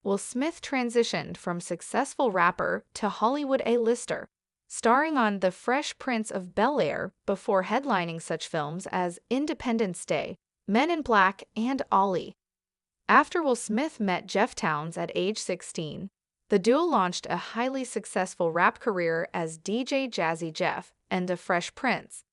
Will Smith transitioned from successful rapper to Hollywood A-lister, starring on The Fresh Prince of Bel-Air before headlining such films as Independence Day, Men in Black, and Ollie. After Will Smith met Jeff Towns at age 16, the duo launched a highly successful rap career as DJ Jazzy Jeff and The Fresh Prince.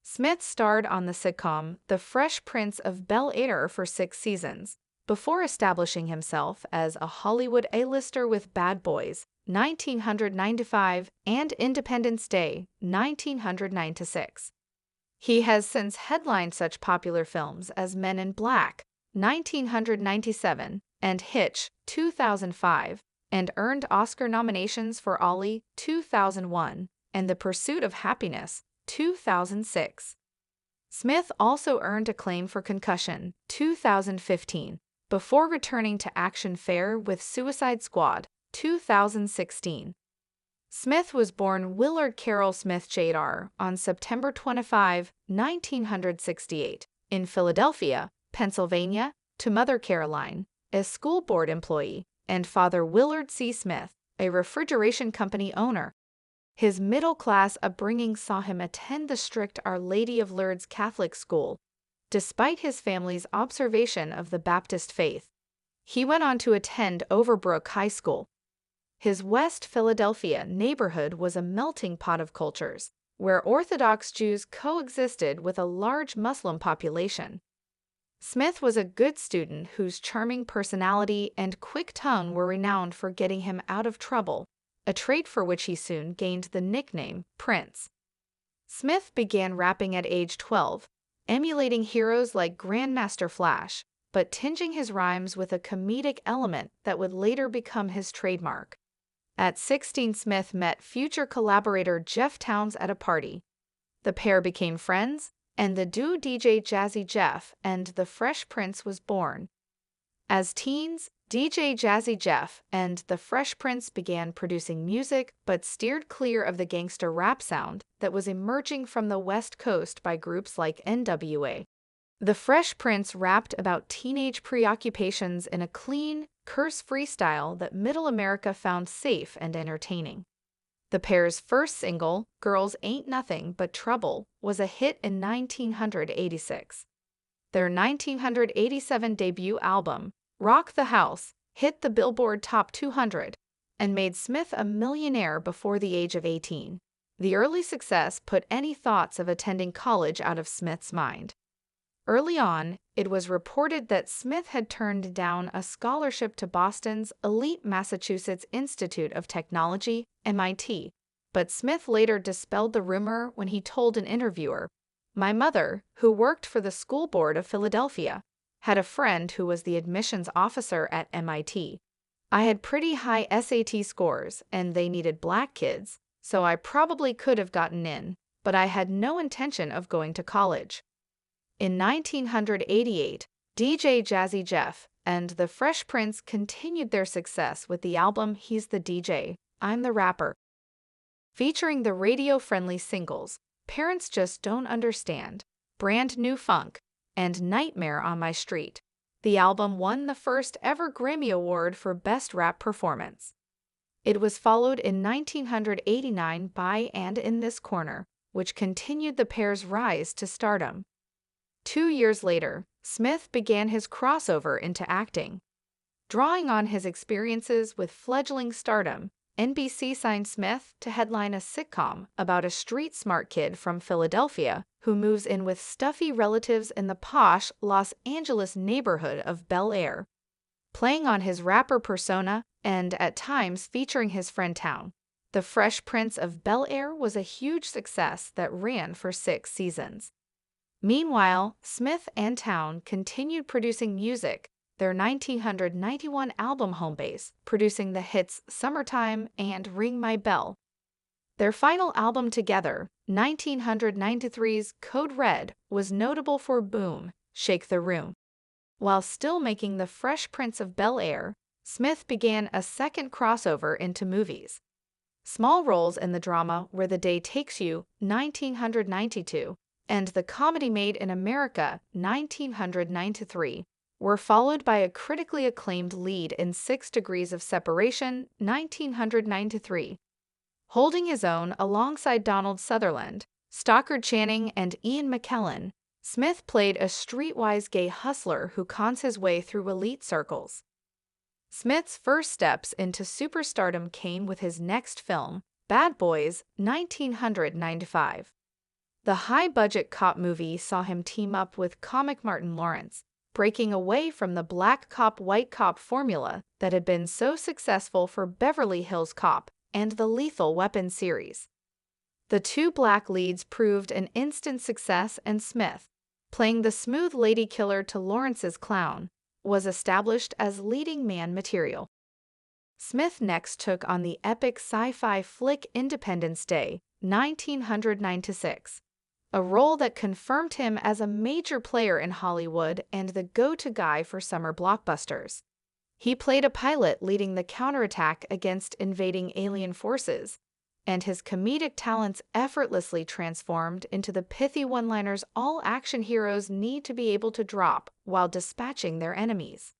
Smith starred on the sitcom The Fresh Prince of Bel-Air for 6 seasons, before establishing himself as a Hollywood A-lister with Bad Boys, 1995, and Independence Day, 1996. He has since headlined such popular films as Men in Black, 1997, and Hitch, 2005, and earned Oscar nominations for Ollie, 2001, and The Pursuit of Happiness, 2006. Smith also earned acclaim for Concussion, 2015, before returning to action fare with Suicide Squad, 2016. Smith was born Willard Carroll Smith Jr. on September 25, 1968, in Philadelphia, Pennsylvania, to Mother Caroline, a school board employee, and Father Willard C. Smith, a refrigeration company owner. His middle-class upbringing saw him attend the strict Our Lady of Lourdes Catholic school, despite his family's observation of the Baptist faith. He went on to attend Overbrook High School. His West Philadelphia neighborhood was a melting pot of cultures, where Orthodox Jews coexisted with a large Muslim population. Smith was a good student whose charming personality and quick tongue were renowned for getting him out of trouble, a trait for which he soon gained the nickname Prince. Smith began rapping at age 12, emulating heroes like Grandmaster Flash, but tinging his rhymes with a comedic element that would later become his trademark. At 16, Smith met future collaborator Jeff Towns at a party. The pair became friends, and the duo DJ Jazzy Jeff and The Fresh Prince was born. As teens, DJ Jazzy Jeff and The Fresh Prince began producing music but steered clear of the gangster rap sound that was emerging from the West Coast by groups like NWA. The Fresh Prince rapped about teenage preoccupations in a clean, curse-free style that Middle America found safe and entertaining. The pair's first single, Girls Ain't Nothing But Trouble, was a hit in 1986. Their 1987 debut album, Rock the House, hit the Billboard Top 200 and made Smith a millionaire before the age of 18. The early success put any thoughts of attending college out of Smith's mind. Early on, it was reported that Smith had turned down a scholarship to Boston's elite Massachusetts Institute of Technology, MIT, but Smith later dispelled the rumor when he told an interviewer, "My mother, who worked for the school board of Philadelphia, had a friend who was the admissions officer at MIT. I had pretty high SAT scores and they needed black kids, so I probably could have gotten in, but I had no intention of going to college." In 1988, DJ Jazzy Jeff and The Fresh Prince continued their success with the album He's the DJ, I'm the Rapper. Featuring the radio-friendly singles Parents Just Don't Understand, Brand New Funk, and Nightmare on My Street, the album won the first ever Grammy Award for Best Rap Performance. It was followed in 1989 by And in This Corner, which continued the pair's rise to stardom. 2 years later, Smith began his crossover into acting. Drawing on his experiences with fledgling stardom, NBC signed Smith to headline a sitcom about a street-smart kid from Philadelphia who moves in with stuffy relatives in the posh Los Angeles neighborhood of Bel-Air. Playing on his rapper persona and at times featuring his friend Town, The Fresh Prince of Bel-Air was a huge success that ran for 6 seasons. Meanwhile, Smith and Town continued producing music, their 1991 album Homebase, producing the hits Summertime and Ring My Bell. Their final album together, 1993's Code Red, was notable for Boom, Shake the Room. While still making The Fresh Prince of Bel-Air, Smith began a second crossover into movies. Small roles in the drama Where the Day Takes You, 1992, and the comedy Made in America, 1993, were followed by a critically acclaimed lead in 6 Degrees of Separation, 1993. Holding his own alongside Donald Sutherland, Stockard Channing, and Ian McKellen, Smith played a streetwise gay hustler who cons his way through elite circles. Smith's first steps into superstardom came with his next film, Bad Boys, 1995. The high-budget cop movie saw him team up with comic Martin Lawrence, breaking away from the black cop, white cop formula that had been so successful for Beverly Hills Cop and the Lethal Weapon series. The two black leads proved an instant success, and Smith, playing the smooth lady killer to Lawrence's clown, was established as leading man material. Smith next took on the epic sci-fi flick Independence Day, 1996, a role that confirmed him as a major player in Hollywood and the go-to guy for summer blockbusters. He played a pilot leading the counterattack against invading alien forces, and his comedic talents effortlessly transformed into the pithy one-liners all action heroes need to be able to drop while dispatching their enemies.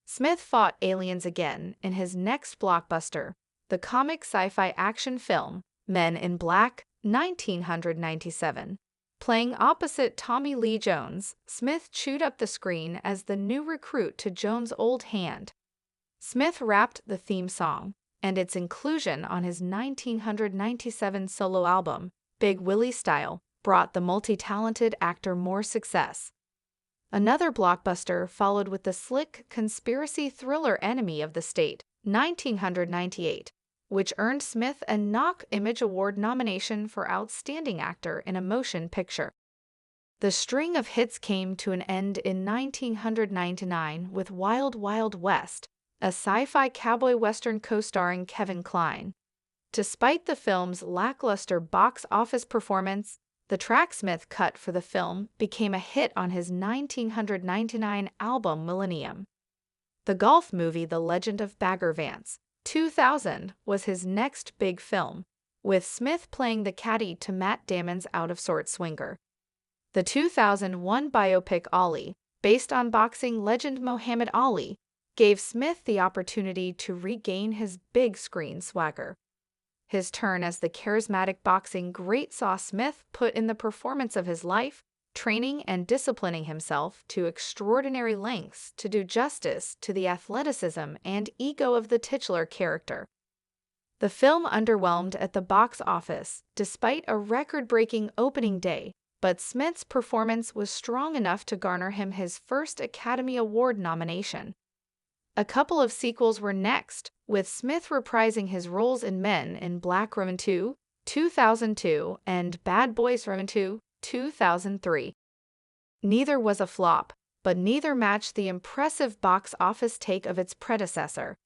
Smith fought aliens again in his next blockbuster, the comic sci-fi action film Men in Black, 1997. Playing opposite Tommy Lee Jones, Smith chewed up the screen as the new recruit to Jones' old hand. Smith rapped the theme song, and its inclusion on his 1997 solo album, Big Willie Style, brought the multi-talented actor more success. Another blockbuster followed with the slick conspiracy thriller Enemy of the State, 1998, which earned Smith a Knock Image Award nomination for Outstanding Actor in a Motion Picture. The string of hits came to an end in 1999 with Wild Wild West, a sci-fi cowboy western co-starring Kevin Kline. Despite the film's lackluster box office performance, the track Smith cut for the film became a hit on his 1999 album Millennium. The golf movie The Legend of Bagger Vance, 2000, was his next big film, with Smith playing the caddy to Matt Damon's out-of-sorts swinger. The 2001 biopic Ali, based on boxing legend Muhammad Ali, gave Smith the opportunity to regain his big screen swagger. His turn as the charismatic boxing great saw Smith put in the performance of his life, training and disciplining himself to extraordinary lengths to do justice to the athleticism and ego of the titular character. The film underwhelmed at the box office despite a record-breaking opening day, but Smith's performance was strong enough to garner him his first Academy Award nomination. A couple of sequels were next, with Smith reprising his roles in Men in Black Roman 2, 2002, and Bad Boys Roman 2, 2003. Neither was a flop, but neither matched the impressive box office take of its predecessor.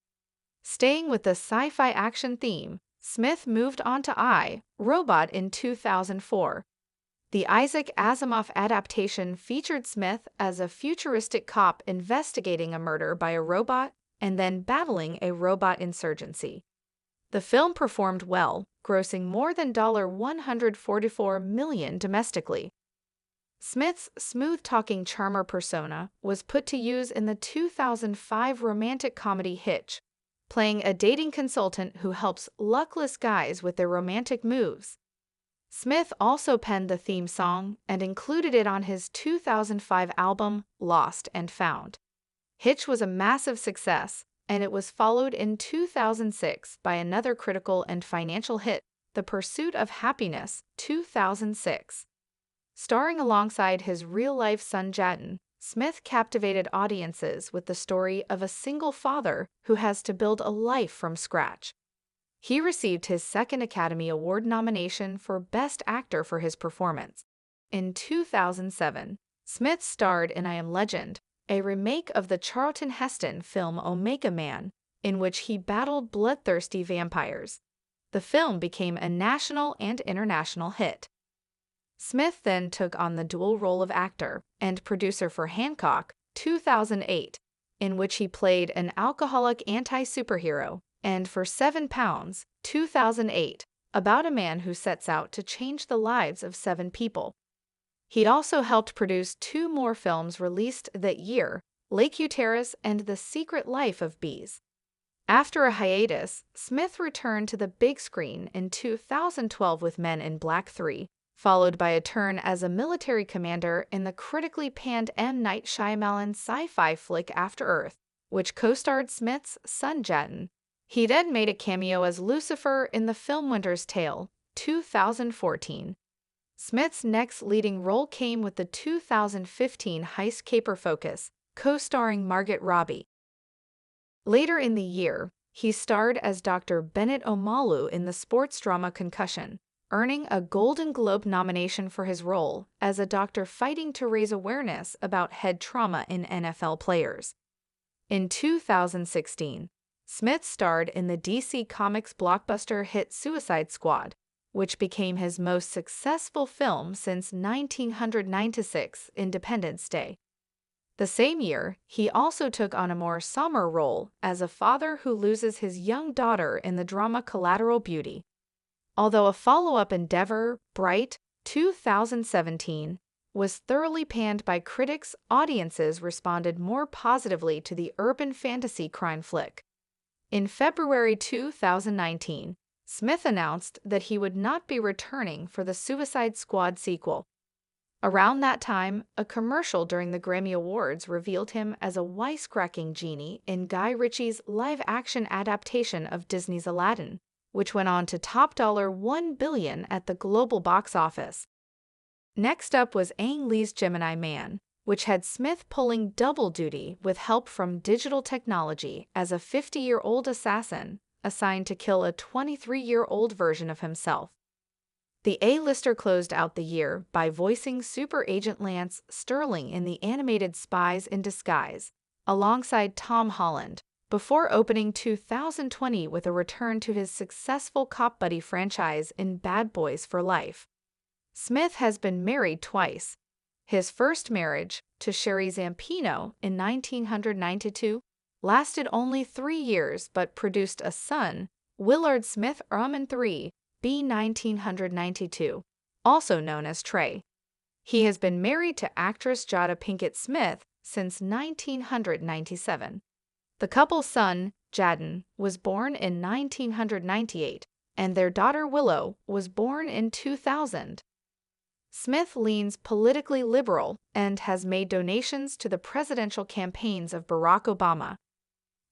Staying with the sci-fi action theme, Smith moved on to I, Robot in 2004. The Isaac Asimov adaptation featured Smith as a futuristic cop investigating a murder by a robot and then battling a robot insurgency. The film performed well, grossing more than $144 million domestically. Smith's smooth-talking charmer persona was put to use in the 2005 romantic comedy Hitch, playing a dating consultant who helps luckless guys with their romantic moves. Smith also penned the theme song and included it on his 2005 album Lost and Found. Hitch was a massive success, and it was followed in 2006 by another critical and financial hit, The Pursuit of Happiness, 2006. Starring alongside his real-life son Jaden, Smith captivated audiences with the story of a single father who has to build a life from scratch. He received his second Academy Award nomination for Best Actor for his performance. In 2007, Smith starred in I Am Legend, a remake of the Charlton Heston film Omega Man, in which he battled bloodthirsty vampires. The film became a national and international hit. Smith then took on the dual role of actor and producer for Hancock, 2008, in which he played an alcoholic anti-superhero, and for 7 Pounds, 2008, about a man who sets out to change the lives of 7 people. He also helped produce 2 more films released that year, Lake Uterus, and The Secret Life of Bees. After a hiatus, Smith returned to the big screen in 2012 with Men in Black 3, followed by a turn as a military commander in the critically panned M. Night Shyamalan sci-fi flick After Earth, which co-starred Smith's son Jaden. He then made a cameo as Lucifer in the film Winter's Tale, 2014. Smith's next leading role came with the 2015 heist caper Focus, co-starring Margot Robbie. Later in the year, he starred as Dr. Bennett Omalu in the sports drama Concussion, earning a Golden Globe nomination for his role as a doctor fighting to raise awareness about head trauma in NFL players. In 2016, Smith starred in the DC Comics blockbuster hit Suicide Squad, which became his most successful film since 1996 Independence Day. The same year, he also took on a more somber role as a father who loses his young daughter in the drama Collateral Beauty. Although a follow-up endeavor, Bright, 2017, was thoroughly panned by critics, audiences responded more positively to the urban fantasy crime flick. In February 2019, Smith announced that he would not be returning for the Suicide Squad sequel. Around that time, a commercial during the Grammy Awards revealed him as a wisecracking genie in Guy Ritchie's live-action adaptation of Disney's Aladdin, which went on to top $1 billion at the global box office. Next up was Ang Lee's Gemini Man, which had Smith pulling double duty with help from digital technology as a 50-year-old assassin assigned to kill a 23-year-old version of himself. The A-lister closed out the year by voicing Super Agent Lance Sterling in the animated Spies in Disguise, alongside Tom Holland, before opening 2020 with a return to his successful cop buddy franchise in Bad Boys for Life. Smith has been married twice. His first marriage, to Sherry Zampino in 1992, lasted only 3 years but produced a son, Willard Smith Rahman III, B. 1992, also known as Trey. He has been married to actress Jada Pinkett Smith since 1997. The couple's son, Jaden, was born in 1998, and their daughter Willow was born in 2000. Smith leans politically liberal and has made donations to the presidential campaigns of Barack Obama.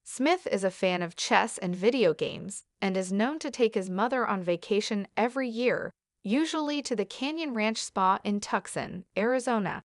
Smith is a fan of chess and video games and is known to take his mother on vacation every year, usually to the Canyon Ranch Spa in Tucson, Arizona.